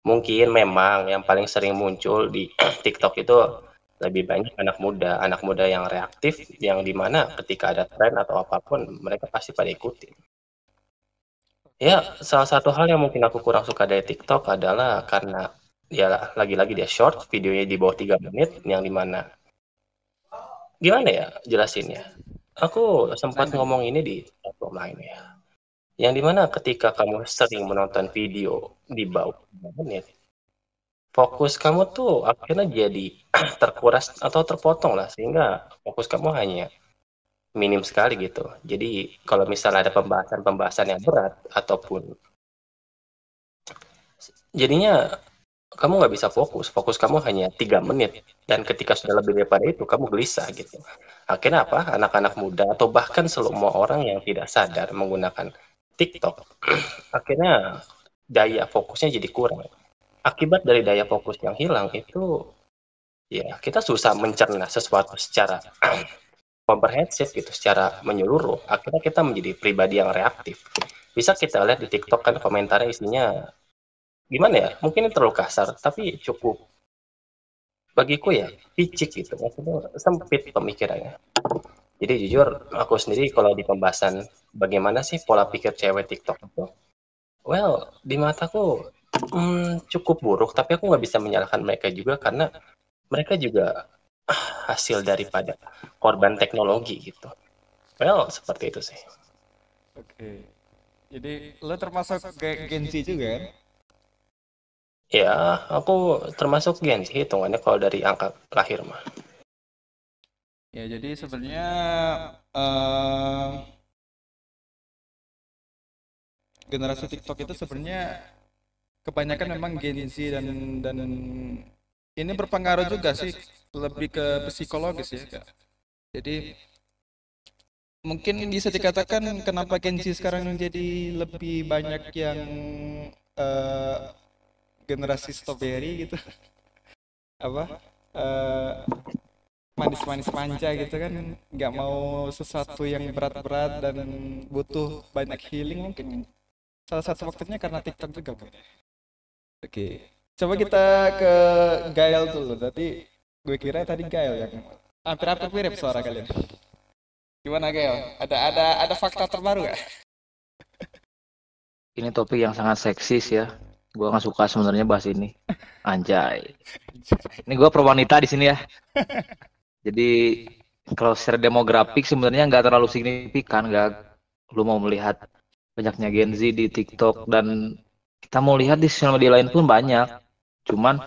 Mungkin memang yang paling sering muncul di TikTok itu lebih banyak anak muda yang reaktif, yang di mana ketika ada tren atau apapun mereka pasti pada ikutin. Ya, salah satu hal yang mungkin aku kurang suka dari TikTok adalah karena ya lagi-lagi dia short, videonya di bawah 3 menit, yang di mana gimana ya jelasinnya? Aku sempat Panjang. ngomong ini di platform lain ya, yang di mana ketika kamu sering menonton video di bawah 3 menit, fokus kamu tuh akhirnya jadi terkuras atau terpotong lah, sehingga fokus kamu hanya minim sekali gitu. Jadi kalau misalnya ada pembahasan-pembahasan yang berat ataupun jadinya kamu nggak bisa fokus kamu hanya 3 menit, dan ketika sudah lebih daripada itu kamu gelisah gitu. Akhirnya apa? Anak-anak muda atau bahkan semua orang yang tidak sadar menggunakan TikTok, akhirnya daya fokusnya jadi kurang. Akibat dari daya fokus yang hilang itu, ya kita susah mencerna sesuatu secara komprehensif gitu, secara menyeluruh. Akhirnya kita menjadi pribadi yang reaktif. Bisa kita lihat di TikTok kan komentarnya isinya gimana ya? Mungkin ini terlalu kasar, tapi cukup bagiku ya picik gitu, maksudnya sempit pemikirannya. Jadi jujur aku sendiri kalau di pembahasan bagaimana sih pola pikir cewek TikTok itu, well di mataku cukup buruk, tapi aku nggak bisa menyalahkan mereka juga karena mereka juga hasil daripada korban teknologi gitu. Well seperti itu sih. Oke. Jadi lo termasuk Gen Z juga kan? Ya aku termasuk Gen Z hitungannya kalau dari angka lahir mah. Ya jadi sebenarnya eh, generasi TikTok itu sebenarnya kebanyakan memang Gen Z dan ini berpengaruh juga sih lebih ke psikologis ya Kak. Jadi mungkin bisa dikatakan kenapa Gen Z sekarang jadi lebih banyak yang eh, generasi strawberry gitu apa eh, manis-manis manja gitu kan nggak mau sesuatu yang berat-berat dan butuh banyak healing mungkin salah satu faktornya karena TikTok juga Bu. Oke, coba kita ke Gael dulu. Tadi gue kira tadi Gael yang hampir-hampir mirip suara kalian. Gimana Gael? Ada fakta terbaru gak? Ini topik yang sangat seksis ya. Gua nggak suka sebenarnya bahas ini. Anjay. Ini gua pro wanita di sini ya. Jadi kalau secara demografik sebenarnya nggak terlalu signifikan. Nggak, lu mau melihat banyaknya Gen Z di TikTok dan kita mau lihat di sosial media lain pun banyak. Cuman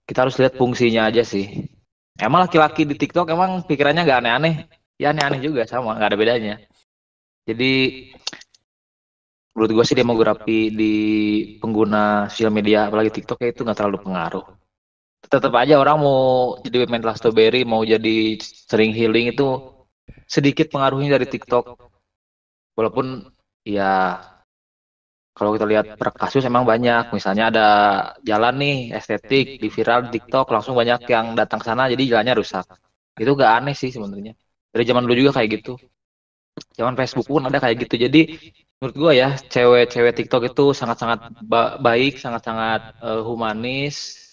kita harus lihat fungsinya aja sih. Emang laki-laki di TikTok emang pikirannya nggak aneh-aneh? Ya aneh-aneh juga sama, nggak ada bedanya. Jadi menurut gue sih demografi di pengguna sosial media apalagi TikTok ya itu nggak terlalu pengaruh. Tetap aja orang mau jadi mental strawberry, mau jadi sering healing itu sedikit pengaruhnya dari TikTok. Walaupun ya kalau kita lihat per kasus emang banyak. Misalnya ada jalan nih estetik di viral di TikTok langsung banyak yang datang ke sana jadi jalannya rusak. Itu gak aneh sih sebenarnya. Dari zaman dulu juga kayak gitu. Zaman Facebook pun ada kayak gitu. Jadi menurut gua ya cewek-cewek TikTok itu sangat-sangat baik, sangat-sangat humanis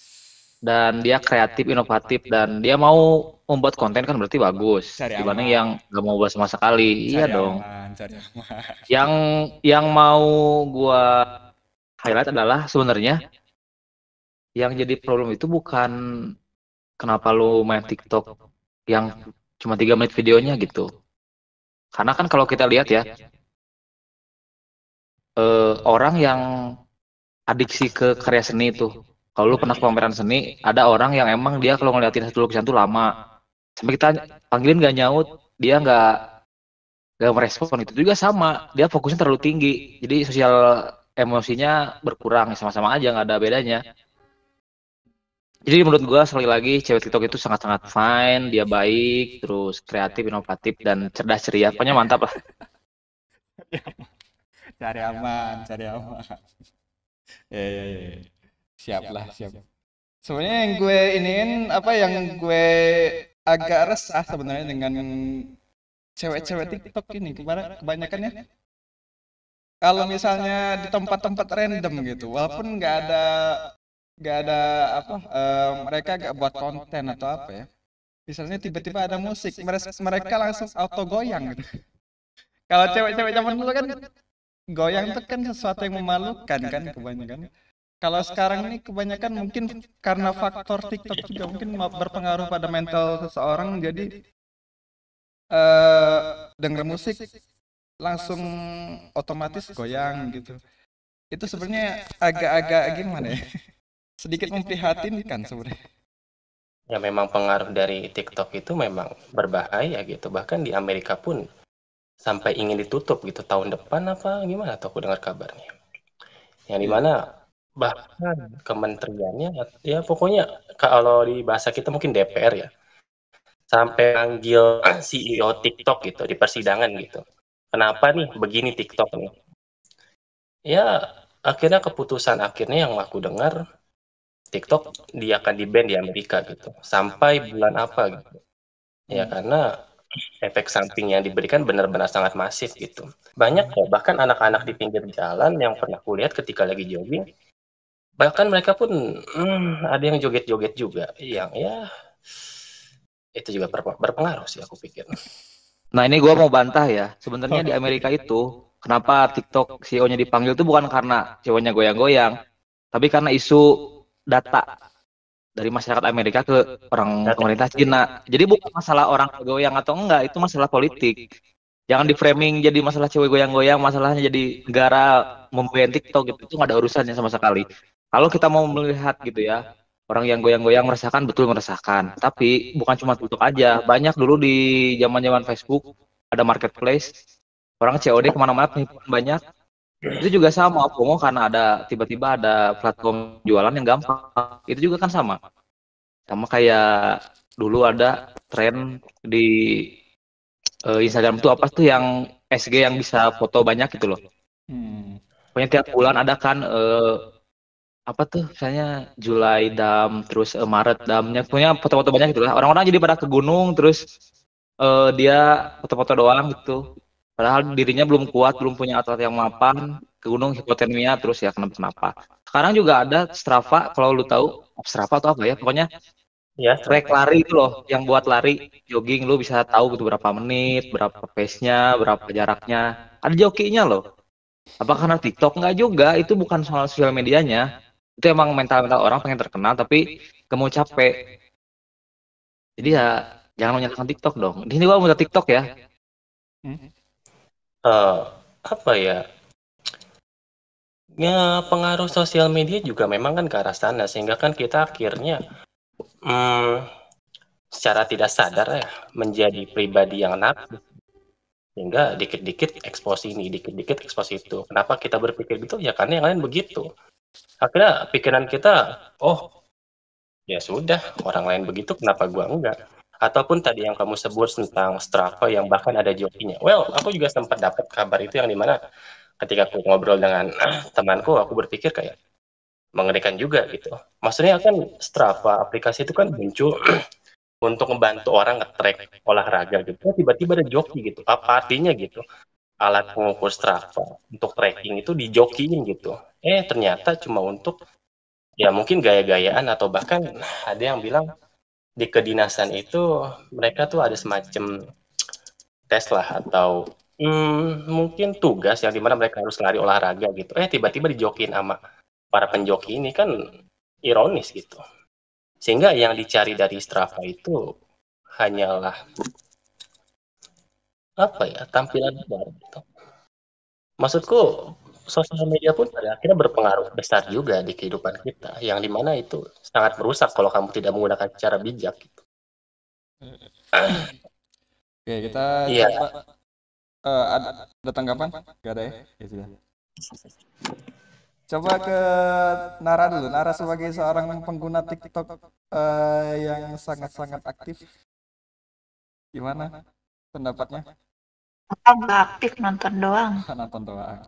dan dia kreatif, inovatif dan dia mau membuat konten kan berarti bagus Cari dibanding aman, yang nggak mau buat sama sekali. Iya cari dong. aman, cari aman. Yang yang mau gua highlight adalah sebenarnya yang jadi problem itu bukan kenapa lu main TikTok yang cuma 3 menit videonya gitu. Karena kan kalau kita lihat ya orang yang adiksi ke karya seni itu. Kalau lu pernah ke pameran seni, ada orang yang emang dia kalau ngeliatin satu lukisan tuh lama. Sampai kita panggilin gak nyaut, dia nggak merespon. Itu juga sama, dia fokusnya terlalu tinggi. Jadi sosial emosinya berkurang, sama-sama aja nggak ada bedanya. Jadi menurut gua sekali lagi cewek TikTok itu sangat-sangat fine, dia baik, terus kreatif, inovatif dan cerdas ceria. Pokoknya mantap lah. Cari aman, cari aman. Ya, ya, ya. Siap lah, siap. Sebenarnya yang gue iniin apa yang gue agak resah sebenarnya dengan cewek-cewek TikTok ini kebanyakan ya. Kalau misalnya di tempat-tempat random gitu, walaupun nggak ada nggak ada apa, mereka nggak buat konten atau apa ya. Misalnya tiba-tiba ada musik, mereka langsung auto goyang gitu. Kalau cewek-cewek zaman dulu kan goyang tuh kan sesuatu yang memalukan kan kebanyakan. Kalau sekarang nih kebanyakan mungkin karena faktor TikTok juga mungkin berpengaruh pada mental seseorang, jadi eh denger musik langsung otomatis goyang gitu. Itu sebenarnya agak-agak gimana ya? Sedikit memprihatinkan sebenarnya. Ya memang pengaruh dari TikTok itu memang berbahaya gitu. Bahkan di Amerika pun sampai ingin ditutup gitu tahun depan apa gimana tuh aku dengar kabarnya. Yang Iya. dimana bahkan kementeriannya ya pokoknya kalau di bahasa kita mungkin DPR ya sampai panggil CEO TikTok gitu di persidangan gitu. Kenapa nih begini TikTok nih? Ya akhirnya keputusan akhirnya yang aku dengar TikTok dia akan di-ban di Amerika gitu. Sampai bulan apa gitu. Ya Hmm. karena efek samping yang diberikan benar-benar sangat masif gitu. Banyak kok bahkan anak-anak di pinggir jalan yang pernah kulihat ketika lagi jogging, bahkan mereka pun ada yang joget-joget juga. Yang ya itu juga berpengaruh sih aku pikir. Nah ini gua mau bantah ya. Sebenarnya di Amerika itu kenapa TikTok CEO-nya dipanggil itu bukan karena CEO-nya goyang-goyang, tapi karena isu data dari masyarakat Amerika ke orang Data pemerintah Cina. Jadi bukan masalah orang goyang atau enggak, itu masalah politik. Jangan di framing jadi masalah cewek goyang-goyang, masalahnya jadi negara memban TikTok gitu. Itu nggak ada urusannya sama sekali. Kalau kita mau melihat gitu ya, orang yang goyang-goyang merasakan betul merasakan. Tapi bukan cuma TikTok aja, banyak dulu di zaman-zaman Facebook ada marketplace, orang COD kemana-mana penipuan banyak. Itu juga sama, FOMO karena ada tiba-tiba ada platform jualan yang gampang. Itu juga kan sama. Sama kayak dulu ada tren di Instagram tuh apa tuh yang SG yang bisa foto banyak gitu loh. Hmm. Pokoknya tiap bulan ada kan apa tuh misalnya Julai dam terus Maret damnya punya foto-foto banyak gitu lah. Orang-orang jadi pada ke gunung terus dia foto-foto doang gitu. Padahal dirinya belum kuat, belum punya alat yang mapan, ke gunung hipotermia terus ya kenapa-kenapa. Sekarang juga ada Strava kalau lu tahu Strava atau apa ya, pokoknya ya track serta. lari itu loh, yang buat lari, jogging lu bisa tahu gitu berapa menit, berapa pace-nya, berapa jaraknya. Ada jokinya loh. Apa karena TikTok? Nggak juga, itu bukan soal sosial medianya. Itu emang mental-mental orang pengen terkenal, tapi gak mau capek. Jadi ya jangan menyalahkan TikTok dong. Di sini gua mau TikTok ya. Hmm. Eh, apa ya? Ya pengaruh sosial media juga memang kan ke arah sana sehingga kan kita akhirnya hmm, secara tidak sadar ya menjadi pribadi yang narsis sehingga dikit-dikit ekspos ini, dikit-dikit ekspos itu. Kenapa kita berpikir gitu? Ya karena yang lain begitu. Akhirnya pikiran kita, oh ya sudah, orang lain begitu, kenapa gua enggak? Ataupun tadi yang kamu sebut tentang Strava yang bahkan ada jokinya. Well, aku juga sempat dapat kabar itu yang dimana ketika aku ngobrol dengan temanku, aku berpikir kayak mengerikan juga gitu. Maksudnya kan Strava aplikasi itu kan muncul untuk membantu orang nge-track olahraga gitu. Tiba-tiba ada joki gitu. Apa artinya gitu? Alat pengukur Strava untuk tracking itu dijokiin gitu. Ternyata cuma untuk ya mungkin gaya-gayaan atau bahkan ada yang bilang di kedinasan itu mereka tuh ada semacam tes lah atau mungkin tugas yang dimana mereka harus lari olahraga gitu. Tiba-tiba dijokiin sama para penjoki ini kan ironis gitu. Sehingga yang dicari dari Strava itu hanyalah apa ya tampilan luar gitu. Maksudku sosial media pun pada akhirnya berpengaruh besar juga di kehidupan kita, yang dimana itu sangat merusak kalau kamu tidak menggunakan cara bijak gitu. Oke, kita Iya, coba ada tanggapan? Gak ada ya? Ya sudah. Coba ke Nara dulu. Nara sebagai seorang pengguna TikTok yang sangat-sangat aktif, gimana pendapatnya? Aku nggak aktif nonton doang. Nonton doang.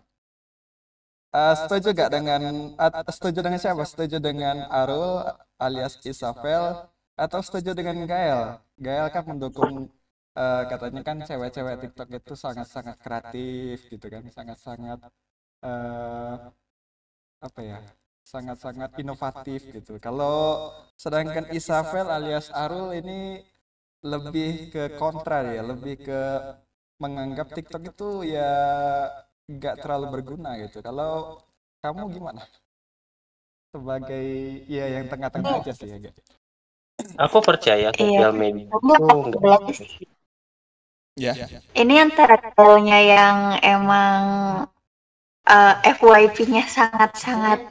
Setuju gak dengan setuju dengan siapa? Setuju dengan Arul alias Isafel atau setuju dengan Gael? Gael kan mendukung, katanya kan cewek-cewek TikTok itu sangat-sangat kreatif gitu kan, sangat-sangat eh apa ya? sangat-sangat inovatif gitu. Kalau sedangkan Isafel alias Arul ini lebih ke kontra ya, lebih ke menganggap TikTok itu ya nggak terlalu berguna gitu. Kalau kamu gimana? Sebagai ya yang tengah-tengah Ini aja sih ya, Gak? Aku percaya iya, sosial media ini itu antara nggak keduanya sih. Ya. Ini antara keduanya yang emang FYP-nya sangat-sangat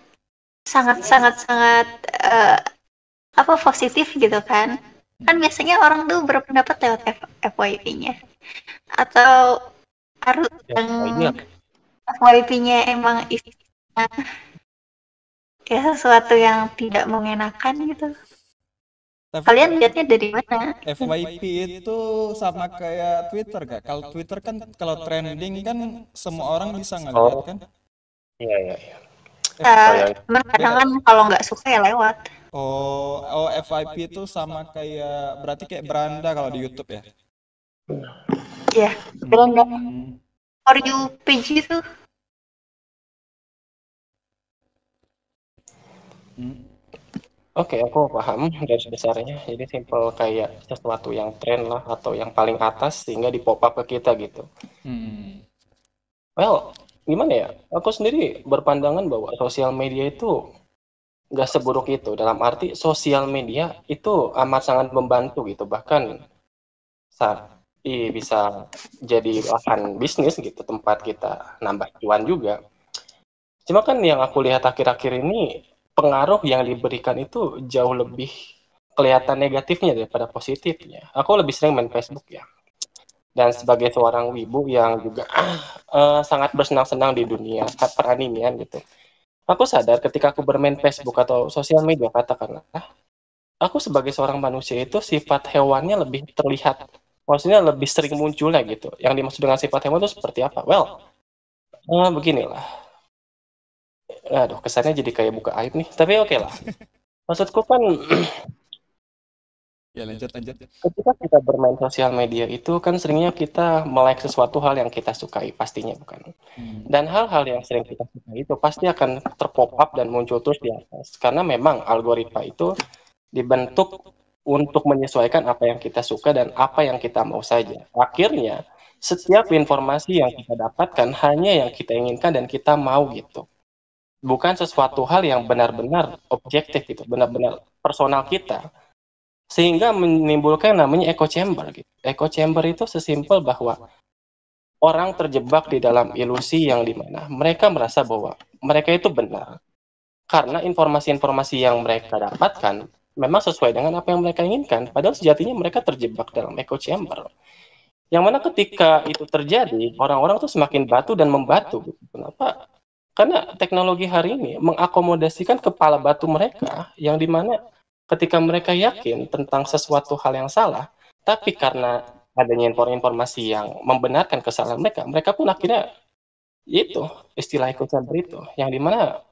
sangat-sangat apa positif gitu kan. Kan biasanya orang tuh berpendapat lewat FYP-nya. Atau harus ya, yang iya. FYP-nya emang isinya ya sesuatu yang tidak mengenakan gitu. Tapi Kalian lihatnya dari mana? FYP itu sama kayak Twitter gak? Kalau Twitter kan kalau trending kan semua orang bisa ngelihat Oh, kan? iya, iya, iya. Oh, Uh, yang Cuman kadang Beda. kan kalau nggak suka ya lewat. Oh, FYP itu sama kayak berarti kayak beranda kalau di YouTube ya? Ya, kalian nggak Hmm. for you page itu. Hmm. Oke, aku paham garis besarnya. Jadi simpel kayak sesuatu yang tren lah atau yang paling atas sehingga di pop up ke kita gitu. Hmm. Well, gimana ya? Aku sendiri berpandangan bahwa sosial media itu nggak seburuk itu. Dalam arti sosial media itu amat sangat membantu gitu. Bahkan bisa jadi lahan bisnis gitu, tempat kita nambah cuan juga. Cuma kan yang aku lihat akhir-akhir ini pengaruh yang diberikan itu jauh lebih kelihatan negatifnya daripada positifnya. Aku lebih sering main Facebook ya. Dan sebagai seorang wibu yang juga sangat bersenang-senang di dunia peranimian gitu. Aku sadar ketika aku bermain Facebook atau sosial media katakanlah, aku sebagai seorang manusia itu sifat hewannya lebih terlihat. Maksudnya lebih sering munculnya gitu. Yang dimaksud dengan sifat hewan itu seperti apa? Well, beginilah. Aduh, kesannya jadi kayak buka aib nih. Tapi oke lah. Maksudku kan Ya lanjut lanjut. ketika kita bermain sosial media itu kan seringnya kita melek sesuatu hal yang kita sukai pastinya bukan. Hmm. Dan hal-hal yang sering kita sukai itu pasti akan terpop up dan muncul terus di atas. Karena memang algoritma itu dibentuk untuk menyesuaikan apa yang kita suka dan apa yang kita mau saja. Akhirnya setiap informasi yang kita dapatkan hanya yang kita inginkan dan kita mau gitu. Bukan sesuatu hal yang benar-benar objektif gitu, benar-benar personal kita. Sehingga menimbulkan namanya echo chamber gitu. Echo chamber itu sesimpel bahwa orang terjebak di dalam ilusi yang dimana mereka merasa bahwa mereka itu benar karena informasi-informasi yang mereka dapatkan memang sesuai dengan apa yang mereka inginkan. Padahal sejatinya mereka terjebak dalam echo chamber. Yang mana ketika itu terjadi, orang-orang tuh semakin batu dan membatu. Gitu. Kenapa? Karena teknologi hari ini mengakomodasikan kepala batu mereka yang dimana ketika mereka yakin tentang sesuatu hal yang salah, tapi karena adanya informasi yang membenarkan kesalahan mereka, mereka pun akhirnya itu istilah echo chamber itu, yang dimana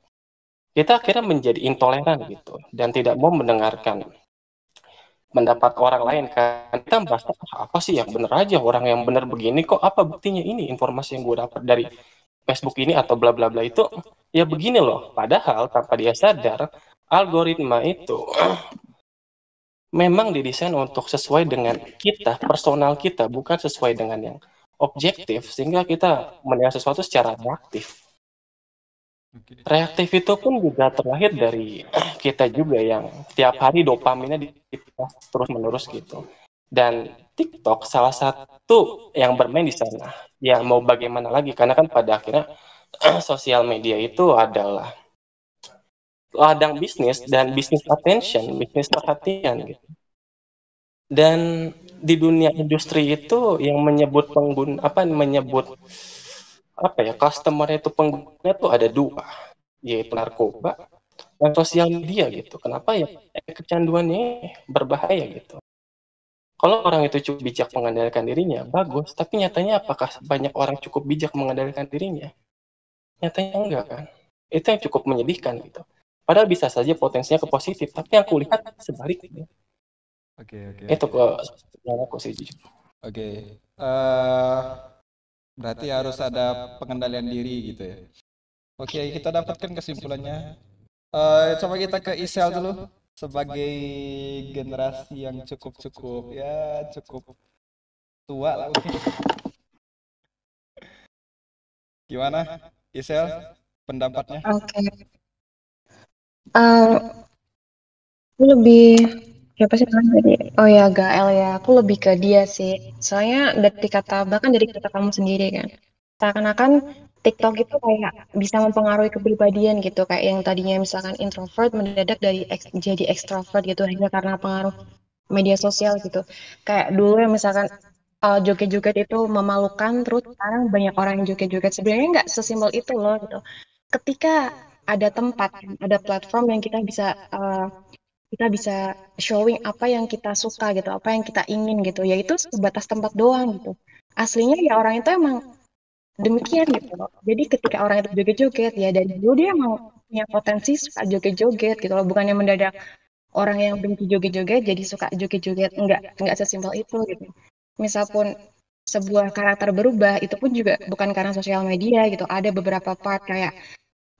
kita akhirnya menjadi intoleran gitu dan tidak mau mendengarkan pendapat orang lain kan kita merasa apa sih yang bener aja orang yang bener begini kok apa buktinya ini informasi yang gue dapat dari Facebook ini atau bla bla bla itu ya begini loh padahal tanpa dia sadar algoritma itu memang didesain untuk sesuai dengan kita personal kita bukan sesuai dengan yang objektif sehingga kita menilai sesuatu secara reaktif. Oke. Reaktif itu pun juga terlahir dari kita juga yang tiap hari dopaminnya dipas terus menerus gitu. Dan TikTok salah satu yang bermain di sana. Ya mau bagaimana lagi karena kan pada akhirnya sosial media itu adalah ladang bisnis dan bisnis attention, bisnis perhatian gitu. Dan di dunia industri itu yang menyebut pengguna customer itu pengguna itu ada dua yaitu narkoba dan sosial media gitu. Kenapa ya? Kecanduannya berbahaya gitu. Kalau orang itu cukup bijak mengendalikan dirinya, bagus. Tapi nyatanya apakah banyak orang cukup bijak mengendalikan dirinya? Nyatanya enggak kan. Itu yang cukup menyedihkan gitu. Padahal bisa saja potensinya ke positif, tapi yang kulihat sebaliknya. Oke oke Itu oke. ke yang aku sih jujur. Oke. Berarti harus ada pengendalian diri gitu ya. Oke, kita dapatkan kesimpulannya Coba kita ke Isel dulu sebagai generasi yang cukup ya cukup tua lah mungkin. Gimana Isel pendapatnya? Oke. Um, aku lebih siapa sih namanya tadi? Oh ya, Gael ya. Aku lebih ke dia sih. Soalnya dari kata bahkan dari kata kamu sendiri kan. Seakan-akan TikTok itu kayak bisa mempengaruhi kepribadian gitu. Kayak yang tadinya misalkan introvert mendadak jadi ekstrovert gitu hanya karena pengaruh media sosial gitu. Kayak dulu yang misalkan joget-joget itu memalukan, terus sekarang banyak orang yang joget-joget. Sebenarnya nggak sesimpel itu loh gitu. Ketika ada tempat, ada platform yang kita bisa showing apa yang kita suka gitu, apa yang kita ingin gitu, yaitu sebatas tempat doang gitu. Aslinya ya orang itu emang demikian gitu loh. Jadi ketika orang itu joget-joget ya dari dulu dia emang punya potensi suka joget-joget gitu loh, bukannya mendadak orang yang benci joget-joget jadi suka joget-joget. Enggak sesimpel itu gitu. Misal pun sebuah karakter berubah itu pun juga bukan karena sosial media gitu. Ada beberapa part kayak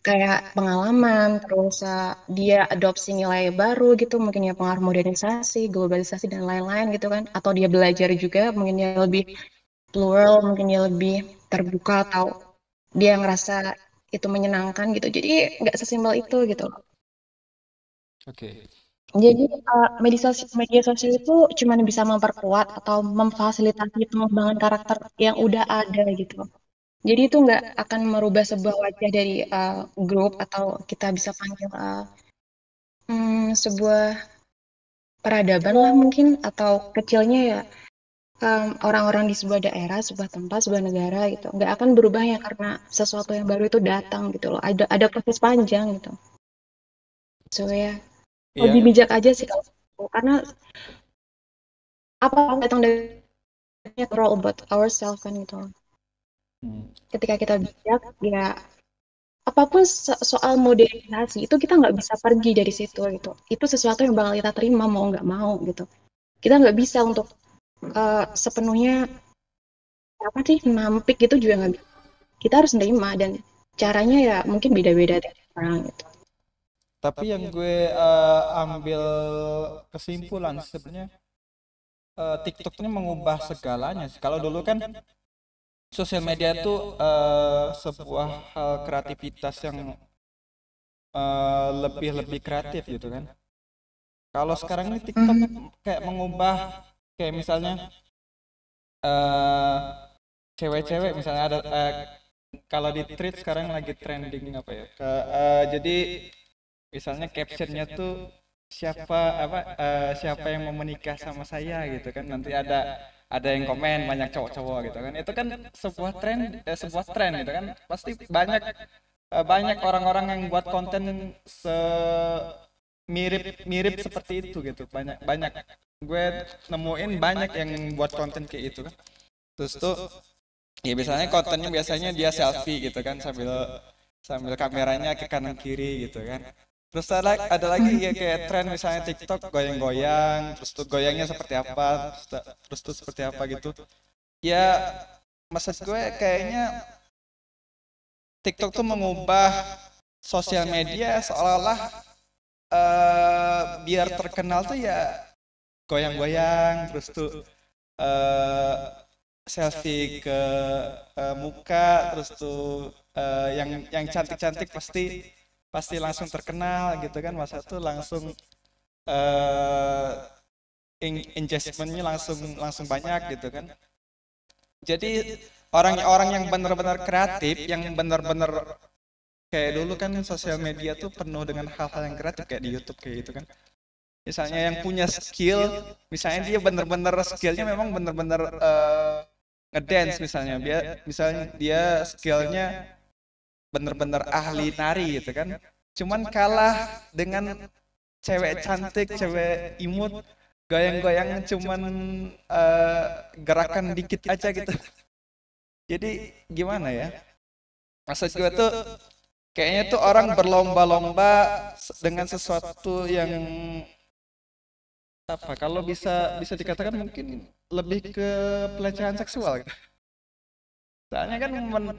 kayak pengalaman, terus dia adopsi nilai baru gitu, mungkin ya pengaruh modernisasi, globalisasi dan lain-lain gitu kan, atau dia belajar juga, mungkin dia lebih plural, mungkin dia lebih terbuka atau dia ngerasa itu menyenangkan gitu. Jadi nggak sesimpel itu gitu. Oke. Jadi media sosial itu cuma bisa memperkuat atau memfasilitasi pengembangan karakter yang udah ada gitu. Jadi itu nggak akan merubah sebuah wajah dari grup atau kita bisa panggil sebuah peradaban lah mungkin atau kecilnya ya orang-orang di sebuah daerah, sebuah tempat, sebuah negara gitu. Nggak akan berubah ya karena sesuatu yang baru itu datang gitu loh. Ada proses panjang gitu. So ya lebih Iya. bijak aja sih kalau aku. Karena apa yang datang dari all about ourselves kan gitu. Hmm. Ketika kita bijak ya apapun soal modernisasi itu kita nggak bisa pergi dari situ gitu. Itu sesuatu yang bakal kita terima mau nggak mau gitu. Kita nggak bisa untuk sepenuhnya apa sih nampik gitu juga nggak bisa. Kita harus nerima dan caranya ya mungkin beda-beda tiap orang gitu. Tapi yang gue ambil kesimpulan sebenarnya TikTok ini mengubah segalanya sih. Kalau dulu kan sosial media itu sebuah hal kreativitas yang lebih kreatif gitu kan. Kalau sekarang ini TikTok kayak mengubah kayak misalnya eh, cewek-cewek misalnya ada kalau di tweet sekarang lagi trending apa ya? Jadi misalnya captionnya tuh siapa yang mau menikah sama saya gitu kan, nanti ada yang komen banyak cowok-cowok gitu kan, itu kan sebuah tren gitu kan, pasti banyak orang-orang yang buat konten mirip mirip seperti itu gitu, banyak banyak gue nemuin banyak yang buat konten kayak itu kan. Terus tuh ya biasanya kontennya biasanya dia selfie gitu kan, sambil sambil kameranya ke kanan kiri gitu kan. Terus ada lagi ya kayak tren misalnya TikTok goyang-goyang, terus tuh goyangnya seperti apa, terus tuh seperti apa gitu. Ya maksud gue kayaknya TikTok tuh mengubah sosial media seolah-olah biar terkenal tuh ya goyang-goyang, terus tuh eh, selfie ke muka, terus tuh yang cantik-cantik pasti pasti langsung terkenal gitu kan, masa tuh langsung eh engagementnya langsung langsung banyak gitu kan. Jadi orang-orang yang benar-benar kreatif, yang benar-benar kayak dulu kan sosial media tuh penuh dengan hal-hal yang kreatif kayak di YouTube kayak gitu kan. Misalnya yang punya skill, misalnya dia benar-benar skillnya memang benar-benar ngedance misalnya dia skillnya bener-bener ahli nari gitu kan, cuman kalah dengan cewek cantik, cewek imut, goyang-goyang cuman gerakan dikit aja gitu. Jadi gimana ya, maksud gue tuh kayaknya tuh orang berlomba-lomba dengan sesuatu yang apa, kalau bisa bisa dikatakan mungkin lebih ke pelecehan seksual gitu. Soalnya kan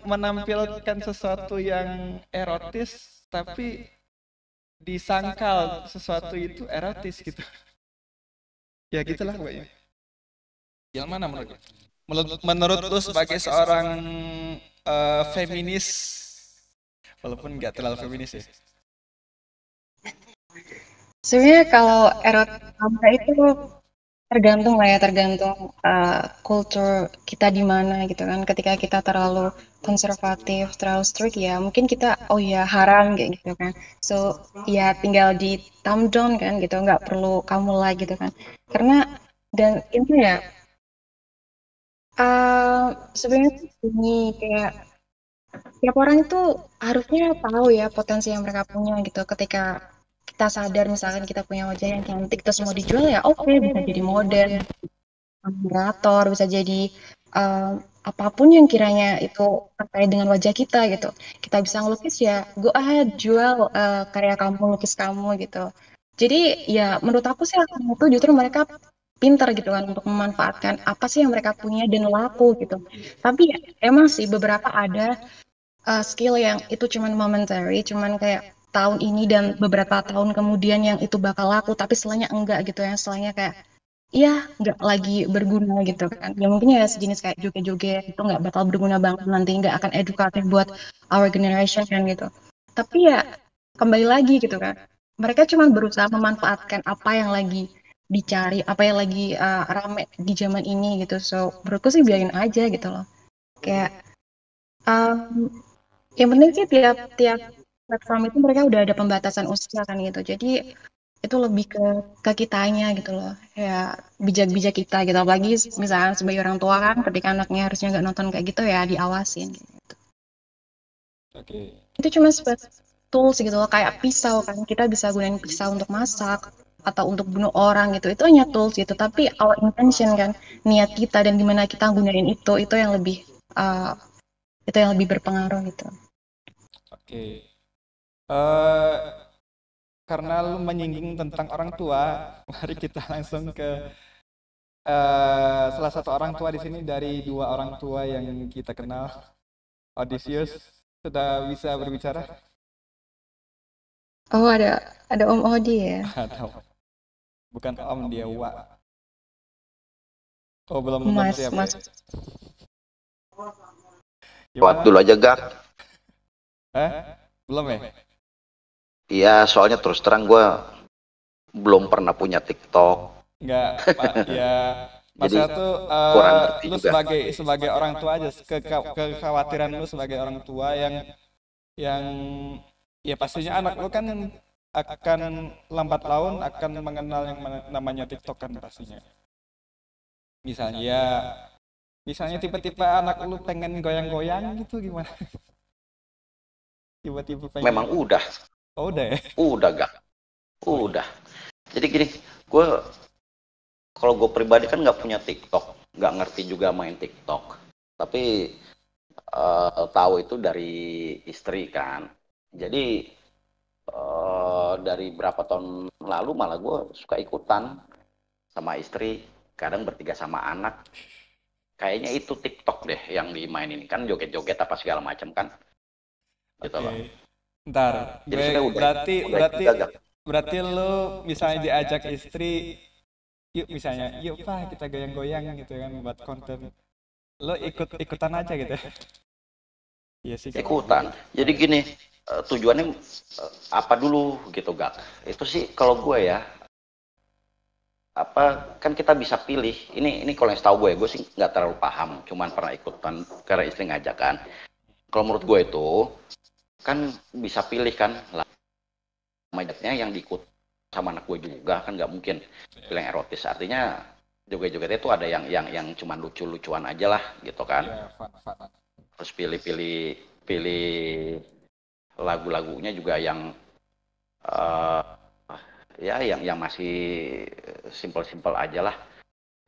menampilkan sesuatu yang erotis tapi disangkal sesuatu itu erotis gitu. Ya gitulah pokoknya. Yang mana menurut lu sebagai seorang feminis, walaupun nggak terlalu feminis ya. Sebenarnya kalau erotika itu tergantung lah ya, tergantung kultur kita di mana gitu kan. Ketika kita terlalu konservatif, terlalu strict ya, mungkin kita oh ya haram kayak gitu kan. So ya tinggal di thumb down kan gitu, nggak perlu kamu lah gitu kan. Karena dan itu ya sebenarnya ini kayak tiap orang itu harusnya tahu ya potensi yang mereka punya gitu. Ketika kita sadar misalkan kita punya wajah yang cantik terus mau dijual ya oke, bisa jadi model, moderator, bisa jadi apapun yang kiranya itu terkait dengan wajah kita gitu. Kita bisa ngelukis ya, go ahead jual karya kamu, lukis kamu gitu. Jadi ya menurut aku sih akan itu justru mereka pintar gitu kan untuk memanfaatkan apa sih yang mereka punya dan laku gitu. Tapi ya, emang sih beberapa ada skill yang itu cuman momentary, cuman kayak tahun ini dan beberapa tahun kemudian yang itu bakal laku, tapi setelahnya enggak gitu ya, setelahnya kayak iya nggak lagi berguna gitu kan. Ya mungkin ya sejenis kayak joget-joget itu nggak bakal berguna banget nanti, nggak akan edukatif buat our generation kan gitu. Tapi ya kembali lagi gitu kan, mereka cuma berusaha memanfaatkan apa yang lagi dicari, apa yang lagi rame di zaman ini gitu. So menurutku sih biarin aja gitu loh. Kayak um, yang penting sih tiap platform itu mereka udah ada pembatasan usia kan gitu. Jadi itu lebih ke kitanya gitu loh. Ya bijak-bijak kita gitu. Apalagi misalnya sebagai orang tua kan ketika anaknya harusnya nggak nonton kayak gitu ya diawasin gitu. Oke. Itu cuma sebagai tools gitu loh, kayak pisau kan. Kita bisa gunain pisau untuk masak atau untuk bunuh orang gitu. Itu hanya tools gitu. Tapi our intention kan, niat kita dan gimana kita gunain itu yang lebih uh, itu yang lebih berpengaruh gitu. Oke. Karena lu menyinggung tentang orang tua, mari kita langsung ke salah satu orang tua di sini dari dua orang tua yang kita kenal. Odysseus sudah bisa berbicara? Oh ada Om Odi ya. Atau bukan Om, dia Wak. Oh belum Mas siap Mas. ya. Buat dulu aja Gak. Belum ya? Iya, soalnya terus terang gue belum pernah punya TikTok. Enggak, Pak. Ya, Jadi masalah tuh kurang ngerti lu juga. sebagai orang tua aja, kekhawatiran lu sebagai orang tua yang ya pastinya anak lu kan akan lambat laun akan mengenal yang namanya TikTok kan pastinya. Misalnya tiba-tiba anak lu pengen goyang-goyang gitu gimana? Tiba-tiba pengen. Memang udah. Oh, udah ya? Udah Gak. Udah. Jadi gini, kalau gue pribadi kan nggak punya TikTok, nggak ngerti juga main TikTok. Tapi tahu itu dari istri kan. Jadi dari berapa tahun lalu malah gue suka ikutan sama istri, kadang bertiga sama anak. Kayaknya itu TikTok deh yang dimainin, kan joget-joget apa segala macam kan. Gitu loh. Ntar, berarti lu misalnya diajak istri, yuk misalnya, yuk Pak kita goyang-goyang gitu kan buat konten, lo ikutan aja gitu. Iya sih. Ikutan. Jadi gini, tujuannya apa dulu gitu Gak? Itu sih kalau gue ya, apa kan kita bisa pilih. Ini kalau yang setahu gue sih nggak terlalu paham, cuman pernah ikutan karena istri ngajak kan. Kalau menurut gue itu kan bisa pilih kan lah, majaknya yang diikut sama anak gue juga kan nggak mungkin pilih yang erotis. Artinya joget-jogetnya itu ada yang cuman lucu-lucuan aja lah gitu kan. Terus pilih lagu-lagunya juga yang ya yang masih simple-simple aja lah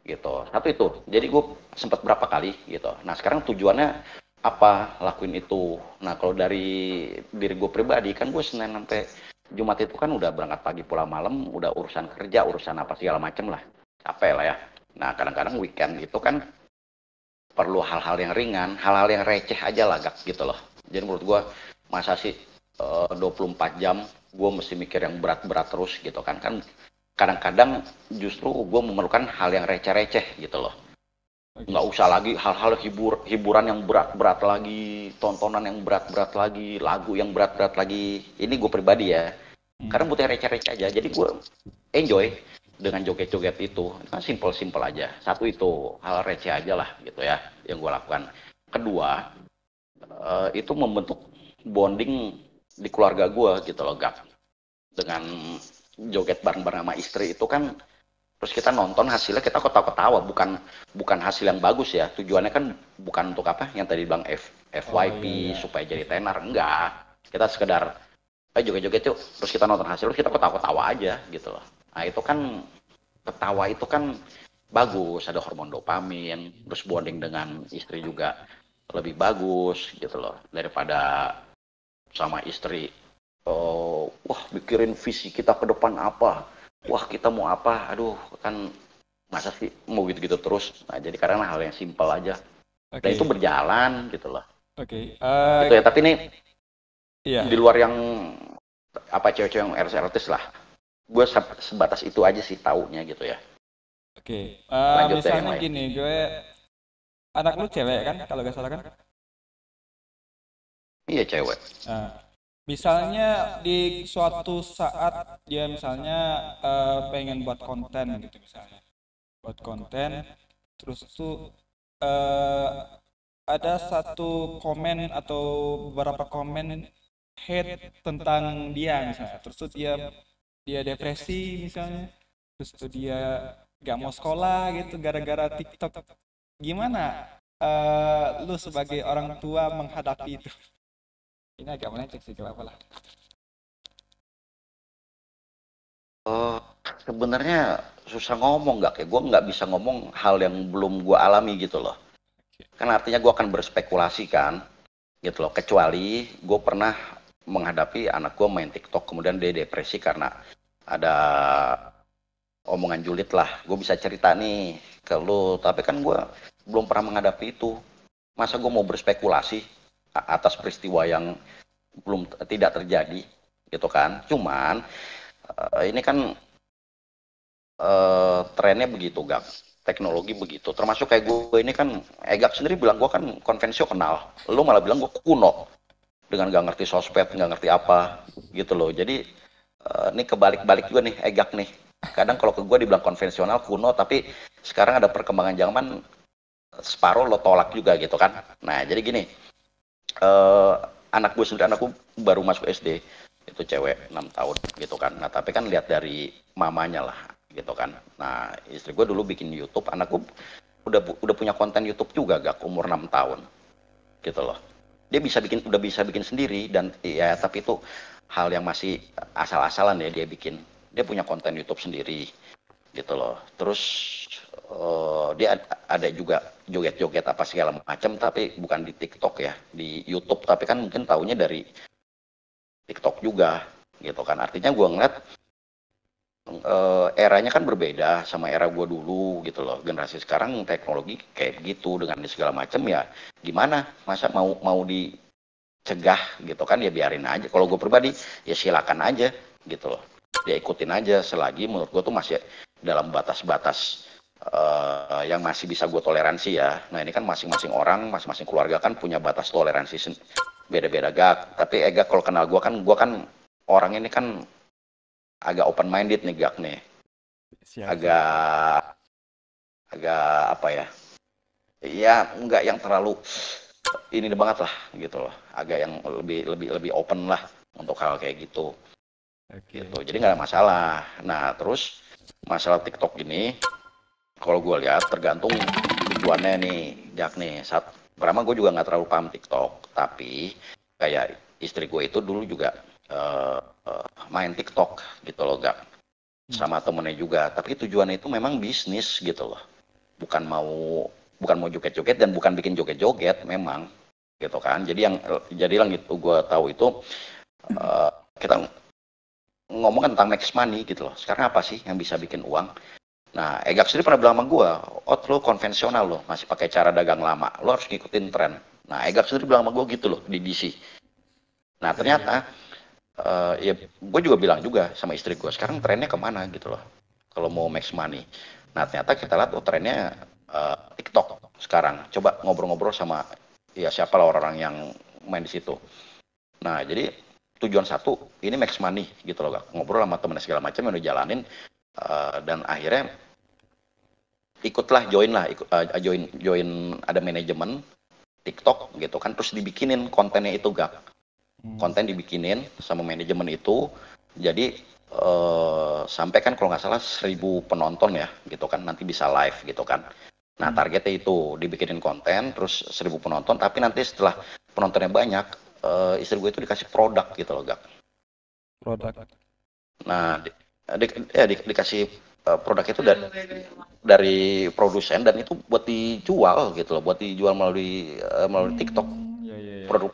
gitu. Satu itu. Jadi gue sempat berapa kali gitu. Nah sekarang tujuannya apa lakuin itu. Nah kalau dari diri gue pribadi kan gue Senin sampai Jumat itu kan udah berangkat pagi pulang malam, udah urusan kerja, urusan apa segala macem lah, capek lah ya. Nah kadang-kadang weekend itu kan perlu hal-hal yang ringan, hal-hal yang receh aja lah Gak gitu loh. Jadi menurut gue masa sih 24 jam gue mesti mikir yang berat-berat terus gitu kan. Kan kadang-kadang justru gue memerlukan hal yang receh-receh gitu loh. Nggak usah lagi hal-hal hiburan yang berat-berat lagi, tontonan yang berat-berat lagi, lagu yang berat-berat lagi. Ini gue pribadi ya. Kadang butuh yang receh-receh aja. Jadi gue enjoy dengan joget-joget itu. Kan simple-simple aja. Satu itu hal receh aja lah gitu ya yang gue lakukan. Kedua, itu membentuk bonding di keluarga gue gitu loh, Gak. Dengan joget bareng-bareng sama istri itu kan, terus kita nonton hasilnya kita ketawa-ketawa, bukan hasil yang bagus ya, tujuannya kan bukan untuk apa yang tadi bilang FYP supaya jadi tenar, enggak, kita sekedar joget-joget yuk, terus kita nonton hasil kita ketawa-ketawa aja gitu loh. Nah itu kan, ketawa itu kan bagus, ada hormon dopamin, terus bonding dengan istri juga lebih bagus gitu loh, daripada sama istri wah mikirin visi kita ke depan apa, wah kita mau apa, aduh kan masa sih mau gitu-gitu terus. Nah jadi karena hal yang simpel aja, dan itu berjalan gitu loh. Gitu ya, tapi ini di luar yang apa cewek-cewek yang artis lah, gue sebatas itu aja sih taunya gitu ya. Lanjut Misalnya gini, gue anak lu cewek kan kalau gak salah kan? Iya cewek. Misalnya di suatu saat dia misalnya pengen buat konten gitu misalnya, buat konten, terus tuh ada satu komen atau beberapa komen hate tentang dia misalnya, terus tuh dia depresi misalnya, terus tuh dia gak mau sekolah gitu gara-gara TikTok. Gimana lu sebagai orang tua menghadapi itu? Ini agak melenceng sih, gak apa-apa lah. Sebenarnya susah ngomong Gak, kayak gue nggak bisa ngomong hal yang belum gue alami gitu loh. Kan artinya gue akan berspekulasi kan, gitu loh. Kecuali gue pernah menghadapi anak gue main TikTok, kemudian dia depresi karena ada omongan julid lah. Gue bisa cerita nih ke lo, tapi kan gue belum pernah menghadapi itu. Masa gue mau berspekulasi atas peristiwa yang tidak terjadi gitu kan. Cuman ini kan trennya begitu Gak, teknologi begitu, termasuk kayak gue ini kan, Gak sendiri bilang gue kan konvensional, lu malah bilang gue kuno dengan gak ngerti sosmed, gak ngerti apa gitu loh. Jadi ini kebalik-balik juga nih Gak nih, kadang kalau ke gue dibilang konvensional kuno, tapi sekarang ada perkembangan zaman separuh lo tolak juga gitu kan. Nah jadi gini, anak gue baru masuk SD, itu cewek 6 tahun gitu kan. Nah tapi kan lihat dari mamanya lah gitu kan. Nah istri gue dulu bikin YouTube, anakku udah punya konten YouTube juga Gak, umur 6 tahun gitu loh. Dia udah bisa bikin sendiri, dan ya tapi itu hal yang masih asal-asalan ya. Dia punya konten YouTube sendiri gitu loh. Terus dia ada juga joget-joget apa segala macam, tapi bukan di TikTok ya, di YouTube, tapi kan mungkin taunya dari TikTok juga gitu kan. Artinya gue ngeliat eranya kan berbeda sama era gue dulu gitu loh. Generasi sekarang teknologi kayak gitu dengan segala macam, ya gimana, masa mau dicegah gitu kan, ya biarin aja. Kalau gue pribadi ya silakan aja gitu loh, dia ikutin aja selagi menurut gue tuh masih dalam batas-batas yang masih bisa gue toleransi ya. Nah ini kan masing-masing orang, masing-masing keluarga kan punya batas toleransi beda-beda Gak. Tapi Gak kalau kenal gue kan orang ini kan agak open minded nih Gak nih. Agak apa ya, ya nggak yang terlalu ini banget lah gitu loh, agak yang lebih open lah untuk hal kayak gitu. Gitu. Jadi nggak ada masalah. Nah terus masalah TikTok ini, kalau gue lihat tergantung tujuannya nih Gak nih. Pertama gue juga nggak terlalu paham TikTok, tapi kayak istri gue itu dulu juga main TikTok gitu loh Gak, sama temennya juga. Tapi tujuannya itu memang bisnis gitu loh, bukan mau joget-joget dan bukan bikin joget-joget memang gitu kan. Jadi yang gitu gue tahu itu kita ngomong tentang make money gitu loh. Sekarang apa sih yang bisa bikin uang? Nah, Gak sendiri pernah bilang sama gue, lo konvensional lo, masih pakai cara dagang lama, lo harus ngikutin tren. Nah, Gak sendiri bilang sama gue gitu loh di DC. Nah, ternyata ya gue juga bilang juga sama istri gue, sekarang trennya kemana gitu loh, kalau mau make money. Nah ternyata kita lihat trennya TikTok sekarang. Coba ngobrol-ngobrol sama ya siapa lah orang-orang yang main di situ. Nah jadi tujuan satu ini make money gitu loh, ngobrol sama temen segala macam yang udah jalanin, dan akhirnya join ada manajemen TikTok gitu kan, terus dibikinin kontennya itu konten dibikinin sama manajemen itu, jadi sampai kan kalau nggak salah 1.000 penonton ya gitu kan, nanti bisa live gitu kan. Nah targetnya itu dibikinin konten terus 1.000 penonton, tapi nanti setelah penontonnya banyak, istri gue itu dikasih produk gitu loh Produk. Nah dikasih produk itu dari produsen, dan itu buat dijual gitu loh, buat dijual melalui TikTok, Ya. produk